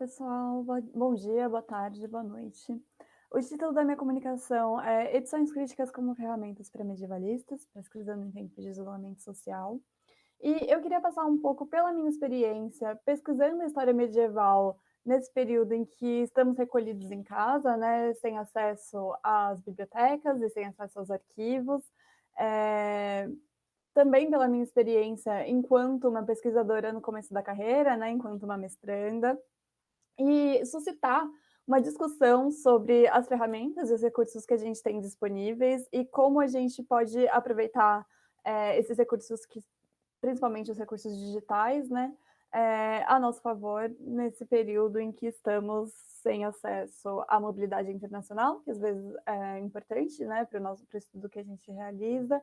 pessoal. Bom dia, boa tarde, boa noite. O título da minha comunicação é Edições Críticas como Ferramentas para Medievalistas, pesquisando em tempos de isolamento social. E eu queria passar um pouco pela minha experiência pesquisando a história medieval nesse período em que estamos recolhidos em casa, né, sem acesso às bibliotecas e sem acesso aos arquivos. É, Também pela minha experiência enquanto uma pesquisadora no começo da carreira, né, enquanto uma mestranda, e suscitar uma discussão sobre as ferramentas e os recursos que a gente tem disponíveis e como a gente pode aproveitar esses recursos, principalmente os recursos digitais, né, a nosso favor nesse período em que estamos sem acesso à mobilidade internacional, que às vezes é importante, né, para o estudo que a gente realiza,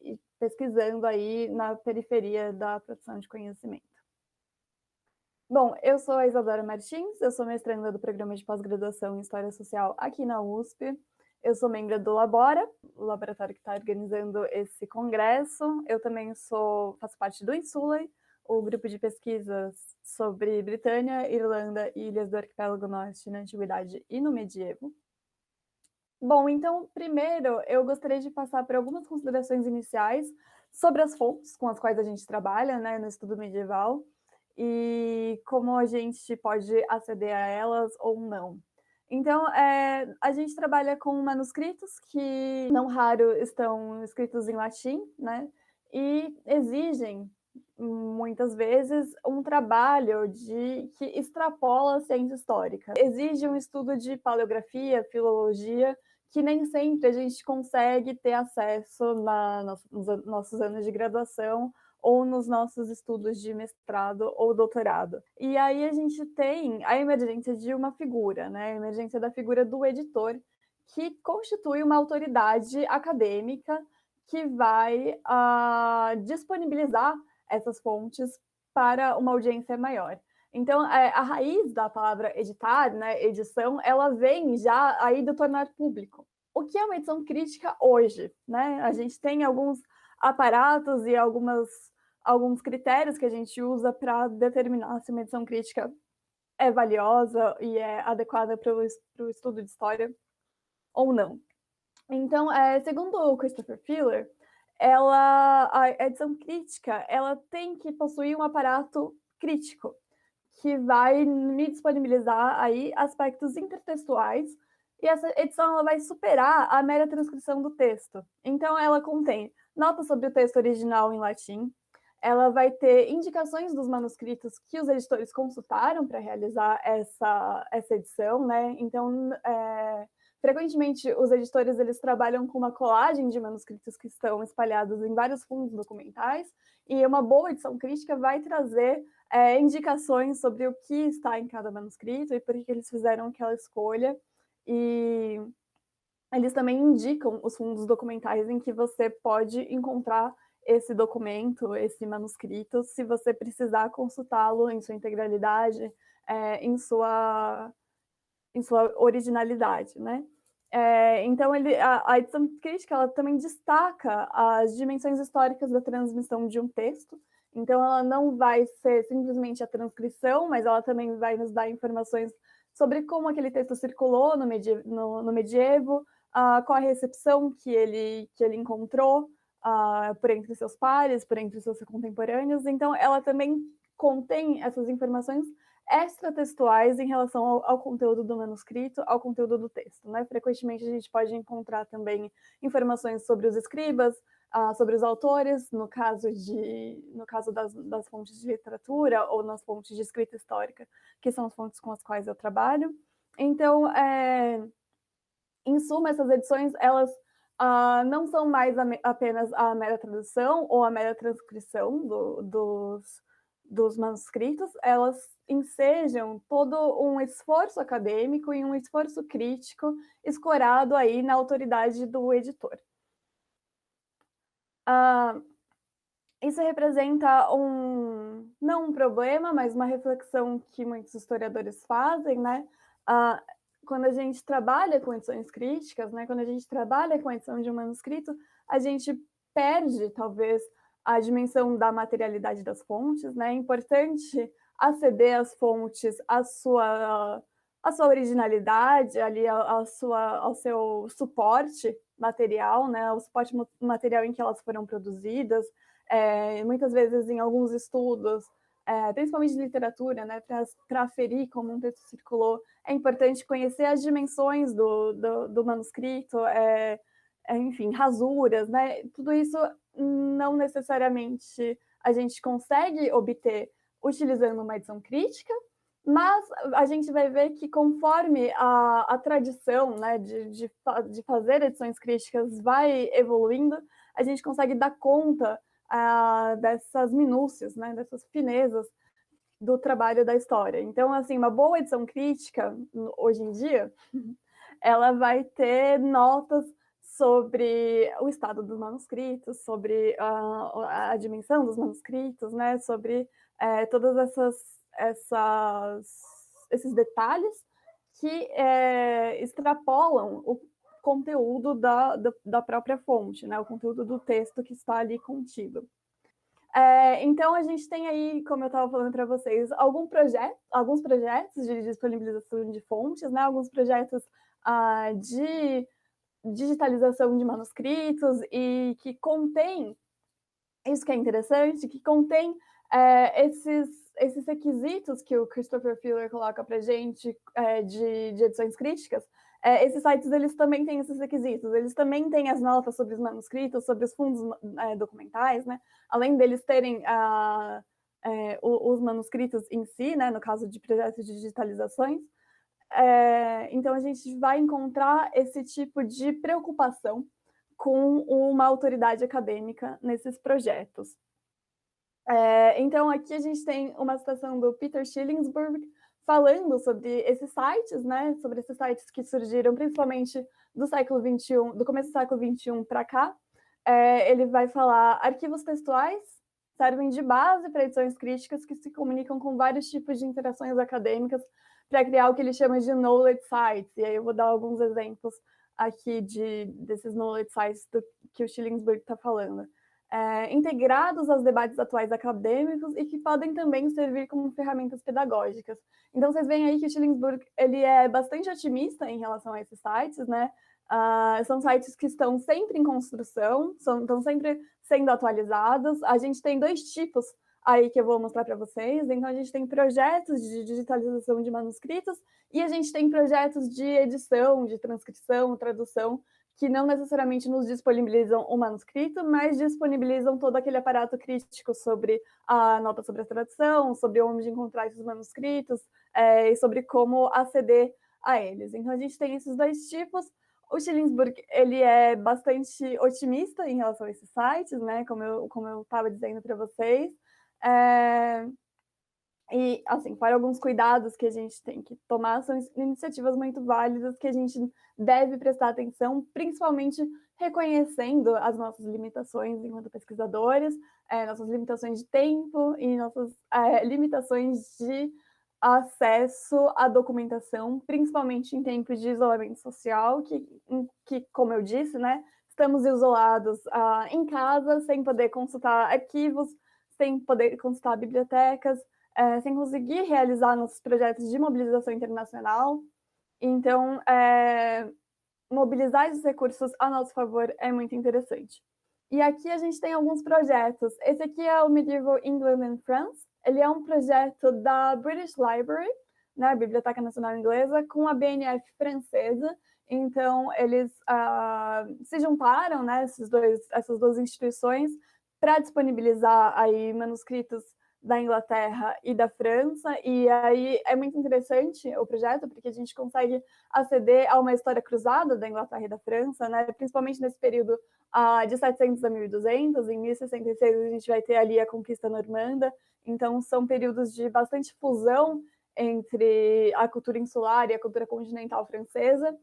e pesquisando aí na periferia da produção de conhecimento. Bom, eu sou a Isadora Martins, eu sou mestranda do programa de pós-graduação em História Social aqui na USP. Eu sou membro do Labora, o laboratório que está organizando esse congresso. Eu também faço parte do Insulay, o grupo de pesquisas sobre Britânia, Irlanda e Ilhas do Arquipélago Norte na Antiguidade e no Medievo. Bom, então, primeiro, eu gostaria de passar por algumas considerações iniciais sobre as fontes com as quais a gente trabalha, né, no estudo medieval, e como a gente pode aceder a elas ou não. Então, a gente trabalha com manuscritos que, não raro, estão escritos em latim, né, e exigem, muitas vezes, um trabalho que extrapola a ciência histórica. Exige um estudo de paleografia, filologia, que nem sempre a gente consegue ter acesso nos nossos anos de graduação ou nos nossos estudos de mestrado ou doutorado. E aí a gente tem a emergência de uma figura, né? A emergência da figura do editor, que constitui uma autoridade acadêmica que vai disponibilizar essas fontes para uma audiência maior. Então, a raiz da palavra editar, né, edição, ela vem já aí do tornar público. O que é uma edição crítica hoje? Né? A gente tem alguns aparatos e alguns critérios que a gente usa para determinar se uma edição crítica é valiosa e é adequada para o estudo de história ou não. Então, segundo o Christopher Filler, a edição crítica ela tem que possuir um aparato crítico, que vai me disponibilizar aí aspectos intertextuais, e essa edição ela vai superar a mera transcrição do texto. Então, ela contém notas sobre o texto original em latim, ela vai ter indicações dos manuscritos que os editores consultaram para realizar essa edição, né? Então, frequentemente, os editores eles trabalham com uma colagem de manuscritos que estão espalhados em vários fundos documentais, e uma boa edição crítica vai trazer indicações sobre o que está em cada manuscrito e por que eles fizeram aquela escolha. E eles também indicam os fundos documentais em que você pode encontrar esse documento, esse manuscrito, se você precisar consultá-lo em sua integralidade, em sua originalidade, né? Então, a edição crítica ela também destaca as dimensões históricas da transmissão de um texto. Então, ela não vai ser simplesmente a transcrição, mas ela também vai nos dar informações sobre como aquele texto circulou no medievo, qual a recepção que ele encontrou por entre seus pares, por entre seus contemporâneos. Então, ela também contém essas informações extratextuais em relação ao conteúdo do manuscrito, ao conteúdo do texto, né? Frequentemente a gente pode encontrar também informações sobre os escribas, sobre os autores, no caso das fontes de literatura ou nas fontes de escrita histórica, que são as fontes com as quais eu trabalho. Então, em suma, essas edições, elas não são mais apenas a mera tradução ou a mera transcrição dos manuscritos, elas ensejam todo um esforço acadêmico e um esforço crítico escorado aí na autoridade do editor. Isso representa não um problema, mas uma reflexão que muitos historiadores fazem, né? Quando a gente trabalha com edições críticas, né? Quando a gente trabalha com a edição de um manuscrito, a gente perde, talvez, a dimensão da materialidade das fontes, né? É importante aceder às fontes, a sua originalidade, ali, ao seu suporte material, né, o suporte material em que elas foram produzidas, muitas vezes em alguns estudos, principalmente de literatura, né, para aferir como um texto circulou, é importante conhecer as dimensões do manuscrito, enfim, rasuras, né, tudo isso não necessariamente a gente consegue obter utilizando uma edição crítica, mas a gente vai ver que conforme a tradição, né, de fazer edições críticas vai evoluindo, a gente consegue dar conta dessas minúcias, né, dessas finezas do trabalho da história. Então, assim, uma boa edição crítica, hoje em dia, ela vai ter notas sobre o estado dos manuscritos, sobre a dimensão dos manuscritos, né, sobre todas esses detalhes que extrapolam o conteúdo da própria fonte, né, o conteúdo do texto que está ali contido. Então, a gente tem aí, como eu estava falando para vocês, alguns projetos de disponibilização de fontes, né, alguns projetos de digitalização de manuscritos e que contém, isso que é interessante, que contém esses requisitos que o Christopher Filler coloca para a gente de edições críticas. Esses sites, eles também têm esses requisitos, eles também têm as notas sobre os manuscritos, sobre os fundos documentais, né? Além deles terem os manuscritos em si, né? No caso de projetos de digitalizações. Então, a gente vai encontrar esse tipo de preocupação com uma autoridade acadêmica nesses projetos. Então, aqui a gente tem uma citação do Peter Schillingsburg falando sobre esses sites, né? Sobre esses sites que surgiram principalmente do século XXI, do começo do século XXI para cá. Ele vai falar: arquivos textuais servem de base para edições críticas que se comunicam com vários tipos de interações acadêmicas para criar o que ele chama de knowledge sites. E aí eu vou dar alguns exemplos aqui desses knowledge sites que o Schillingsburg está falando. Integrados aos debates atuais acadêmicos e que podem também servir como ferramentas pedagógicas. Então, vocês veem aí que o Schillingsburg ele é bastante otimista em relação a esses sites, né? São sites que estão sempre em construção, estão sempre sendo atualizados. A gente tem dois tipos aí que eu vou mostrar para vocês. Então, a gente tem projetos de digitalização de manuscritos e a gente tem projetos de edição, de transcrição, tradução, que não necessariamente nos disponibilizam o manuscrito, mas disponibilizam todo aquele aparato crítico sobre a nota sobre a tradução, sobre onde encontrar esses manuscritos, e sobre como aceder a eles. Então, a gente tem esses dois tipos. O Schillingsburg, ele é bastante otimista em relação a esses sites, né? Como eu estava dizendo para vocês. E, assim, para alguns cuidados que a gente tem que tomar, são iniciativas muito válidas que a gente deve prestar atenção, principalmente reconhecendo as nossas limitações enquanto pesquisadores, nossas limitações de tempo e nossas limitações de acesso à documentação, principalmente em tempos de isolamento social, que como eu disse, né, estamos isolados em casa, sem poder consultar arquivos, sem poder consultar bibliotecas, sem conseguir realizar nossos projetos de mobilização internacional. Então, mobilizar esses recursos a nosso favor é muito interessante. E aqui a gente tem alguns projetos. Esse aqui é o Medieval England and France. Ele é um projeto da British Library, né, a Biblioteca Nacional Inglesa, com a BNF francesa. Então, eles se juntaram, né, essas duas instituições, para disponibilizar aí manuscritos da Inglaterra e da França, e aí é muito interessante o projeto, porque a gente consegue aceder a uma história cruzada da Inglaterra e da França, né? Principalmente nesse período de 700 a 1200, em 1066 a gente vai ter ali a conquista normanda, então são períodos de bastante fusão entre a cultura insular e a cultura continental francesa,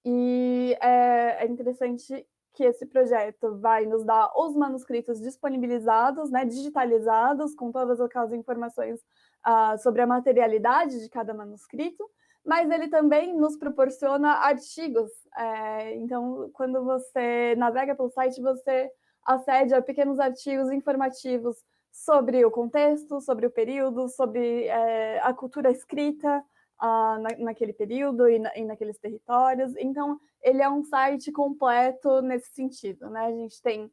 e é interessante que esse projeto vai nos dar os manuscritos disponibilizados, né, digitalizados, com todas aquelas informações sobre a materialidade de cada manuscrito, mas ele também nos proporciona artigos. Então, quando você navega pelo site, você acede a pequenos artigos informativos sobre o contexto, sobre o período, sobre a cultura escrita naquele período e naqueles territórios. Então, ele é um site completo nesse sentido, né? A gente tem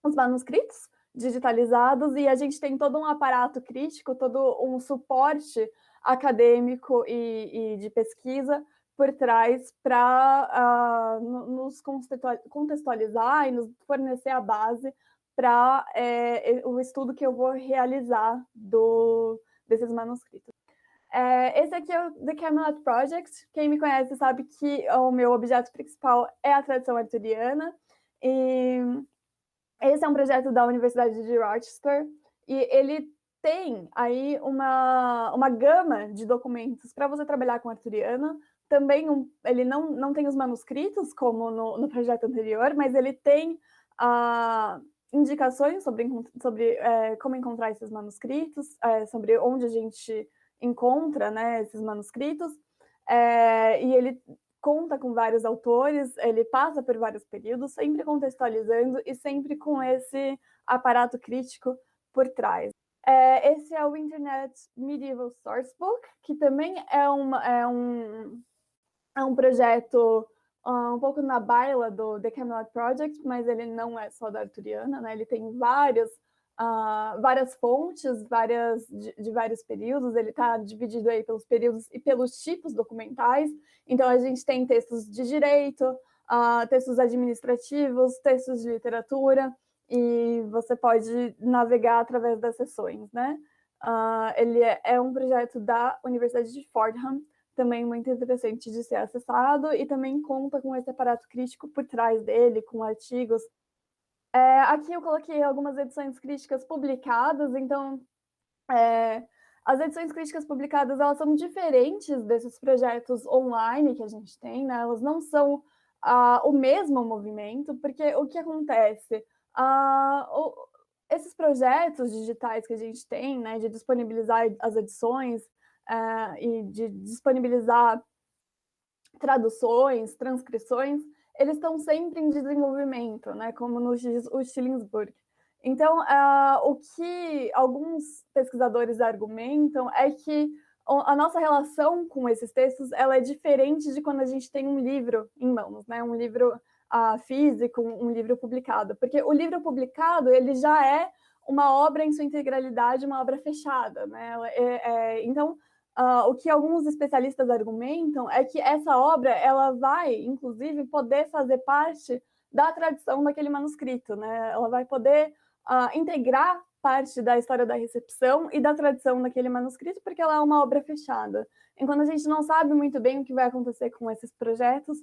os manuscritos digitalizados e a gente tem todo um aparato crítico, todo um suporte acadêmico e de pesquisa por trás para nos contextualizar e nos fornecer a base para o estudo que eu vou realizar desses manuscritos. Esse aqui é o The Camelot Project. Quem me conhece sabe que o meu objeto principal é a tradição arturiana. E esse é um projeto da Universidade de Rochester e ele tem aí uma gama de documentos para você trabalhar com arturiana. Também ele não tem os manuscritos, como no projeto anterior, mas ele tem indicações sobre como encontrar esses manuscritos, sobre onde a gente encontra, né, esses manuscritos. E ele conta com vários autores, ele passa por vários períodos, sempre contextualizando e sempre com esse aparato crítico por trás. Esse é o Internet Medieval Sourcebook, que também é um projeto um pouco na baila do The Camelot Project, mas ele não é só da arturiana, né? Ele tem várias fontes, de vários períodos, ele está dividido aí pelos períodos e pelos tipos documentais. Então, a gente tem textos de direito, textos administrativos, textos de literatura, e você pode navegar através das sessões, né? Ele é um projeto da Universidade de Fordham, também muito interessante de ser acessado, e também conta com esse aparato crítico por trás dele, com artigos. Aqui eu coloquei algumas edições críticas publicadas, então as edições críticas publicadas, elas são diferentes desses projetos online que a gente tem, né? Elas não são o mesmo movimento, porque o que acontece? Esses projetos digitais que a gente tem, né, de disponibilizar as edições e de disponibilizar traduções, transcrições, eles estão sempre em desenvolvimento, né, como nos diz o Schillingsburg. Então, o que alguns pesquisadores argumentam é que a nossa relação com esses textos ela é diferente de quando a gente tem um livro em mãos, né, um livro físico, um livro publicado, porque o livro publicado ele já é uma obra em sua integralidade, uma obra fechada, né? Então, o que alguns especialistas argumentam é que essa obra ela vai, inclusive, poder fazer parte da tradição daquele manuscrito, né? Ela vai poder integrar parte da história da recepção e da tradição daquele manuscrito, porque ela é uma obra fechada. Enquanto a gente não sabe muito bem o que vai acontecer com esses projetos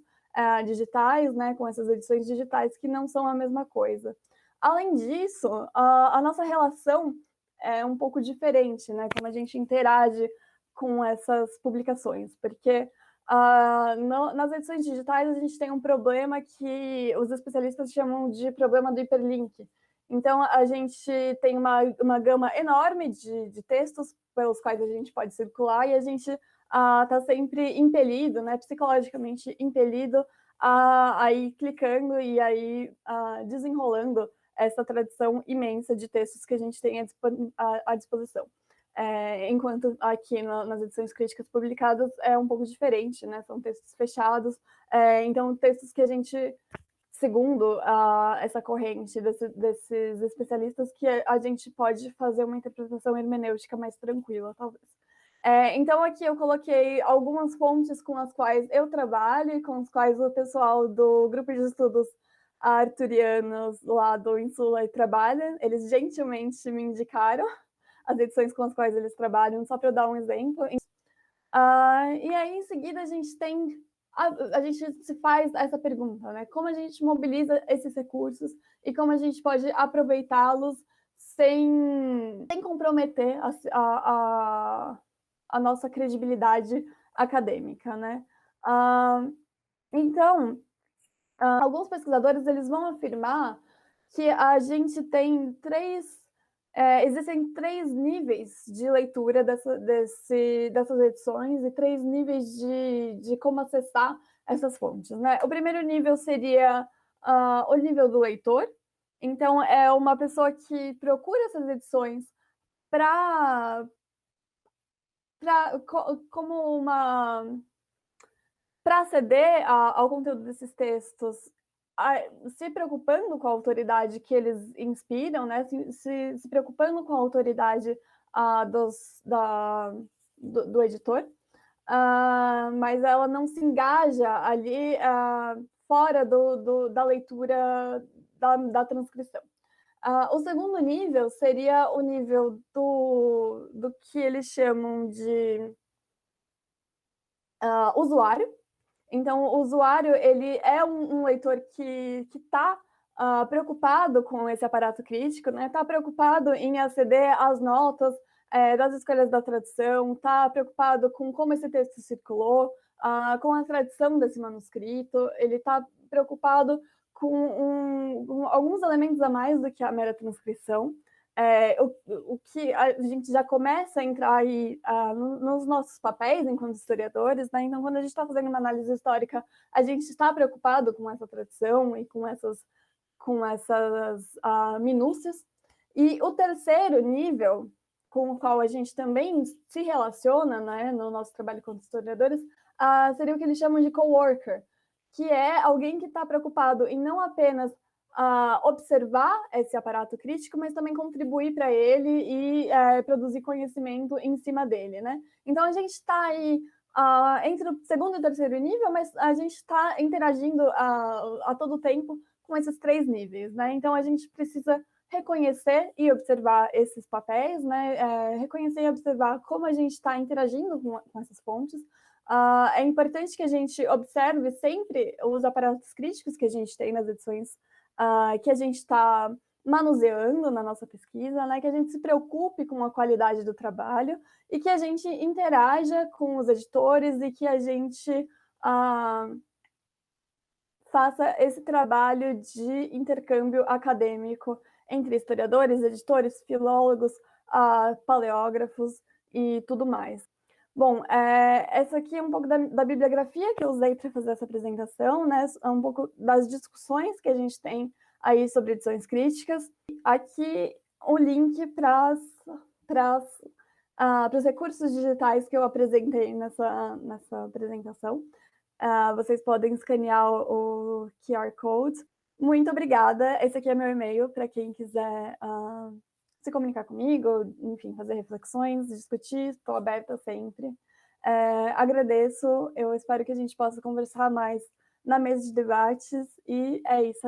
digitais, né, com essas edições digitais, que não são a mesma coisa. Além disso, a nossa relação é um pouco diferente, né, como a gente interage com essas publicações, porque nas edições digitais a gente tem um problema que os especialistas chamam de problema do hiperlink. Então, a gente tem uma gama enorme de textos pelos quais a gente pode circular e a gente está sempre impelido, né, psicologicamente impelido a ir clicando e aí desenrolando essa tradição imensa de textos que a gente tem à disposição. Enquanto aqui nas edições críticas publicadas é um pouco diferente, né? São textos fechados, então textos que a gente, segundo essa corrente desses especialistas, que a gente pode fazer uma interpretação hermenêutica mais tranquila, talvez. Então aqui eu coloquei algumas fontes com as quais eu trabalho e com as quais o pessoal do grupo de estudos arturianos lá do Insula trabalha. Eles gentilmente me indicaram as edições com as quais eles trabalham, só para eu dar um exemplo. E aí, em seguida, a gente tem a gente se faz essa pergunta, né? Como a gente mobiliza esses recursos e como a gente pode aproveitá-los sem comprometer a nossa credibilidade acadêmica, né? Então, alguns pesquisadores eles vão afirmar que a gente tem existem 3 níveis de leitura dessas edições e 3 níveis de como acessar essas fontes, né? O primeiro nível seria o nível do leitor, Então é uma pessoa que procura essas edições para como uma para aceder ao conteúdo desses textos, a se preocupando com a autoridade que eles inspiram, né, se preocupando com a autoridade, dos da do editor, mas ela não se engaja ali, fora da leitura da transcrição. O segundo nível seria o nível do que eles chamam de usuário. Então, o usuário ele é um leitor que está preocupado com esse aparato crítico, né? Está preocupado em aceder às notas das escolhas da tradução, está preocupado com como esse texto circulou, com a tradição desse manuscrito, ele está preocupado com alguns elementos a mais do que a mera transcrição. O que a gente já começa a entrar aí nos nossos papéis enquanto historiadores, né? Então, quando a gente está fazendo uma análise histórica, a gente está preocupado com essa tradição e com essas minúcias. E o terceiro nível, com o qual a gente também se relaciona, né, no nosso trabalho como historiadores, seria o que eles chamam de coworker, que é alguém que está preocupado em não apenas observar esse aparato crítico, mas também contribuir para ele e produzir conhecimento em cima dele, né? Então a gente está aí entre o segundo e o terceiro nível, mas a gente está interagindo a todo tempo com esses três níveis, né? Então a gente precisa reconhecer e observar esses papéis, né? Reconhecer e observar como a gente está interagindo com essas fontes. É importante que a gente observe sempre os aparatos críticos que a gente tem nas edições que a gente está manuseando na nossa pesquisa, né? Que a gente se preocupe com a qualidade do trabalho e que a gente interaja com os editores e que a gente faça esse trabalho de intercâmbio acadêmico entre historiadores, editores, filólogos, paleógrafos e tudo mais. Bom, essa aqui é um pouco da bibliografia que eu usei para fazer essa apresentação, né? É um pouco das discussões que a gente tem aí sobre edições críticas. Aqui o link para os recursos digitais que eu apresentei nessa apresentação. Vocês podem escanear o QR Code. Muito obrigada. Esse aqui é meu e-mail para quem quiser se comunicar comigo, enfim, fazer reflexões, discutir. Estou aberta sempre. Agradeço. Eu espero que a gente possa conversar mais na mesa de debates. E é isso.